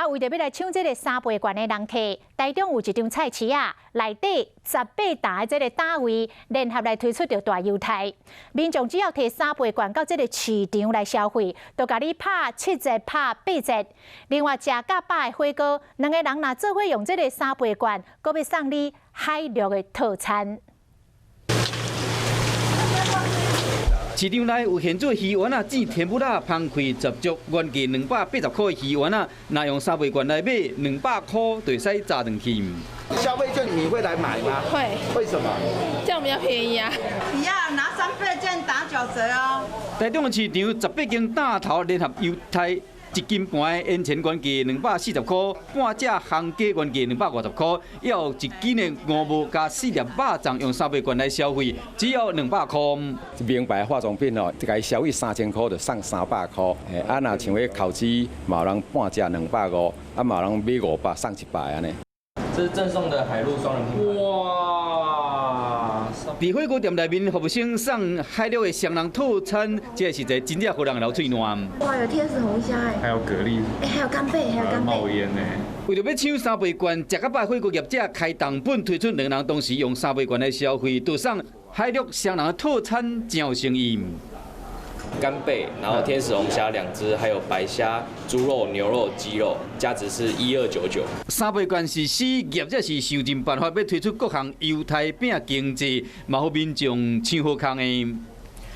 为着要来抢这个三倍券的人客，台中有一张菜市啊，内底18大的这个单位联合来推出着大优待，民众只要摕3倍券到这个市场来消费，就甲你拍7折、拍8折。另外，食甲饱的火锅，2个人若做伙用这个3倍券，阁要送你海陆的套餐。 市场内有现做鱼丸啊、煎甜不辣、芳开十足，原价280块的鱼丸啊，若用3倍券来买，200块就使炸两去。消费券你会来买吗？会。为什么？这样比较便宜啊。你要拿3倍券打9折哦。台中的市场18间大头联合优待。 一斤半的烟钱原价240块，半只烘鸡原价250块，还有一斤的鹅毛加4粒肉粽用3倍券来消费，只要200块。名牌化妆品哦，一个消费3000块就送300块，啊，若像迄烤鸡，嘛有人半只250，啊，嘛有人买500送100安尼。这是赠送的海陆双人品。哇！伫火锅店内面，服务生送海陆的双人套餐，这是一个真正互人流嘴暖。哇，有天使红虾哎，还有蛤蜊，还有干贝，还有干贝。冒烟呢。为了要抢3倍券，食甲饱火锅业者开档本推出2人同时用3倍券来消费，就送海陆双人的套餐，真有诚意。 干贝，然后天使红虾2只，还有白虾、猪肉、牛肉、鸡肉，价值是1299。3倍券是使业者是想尽办法要推出各项优待，变经济，嘛好民众抢好康的。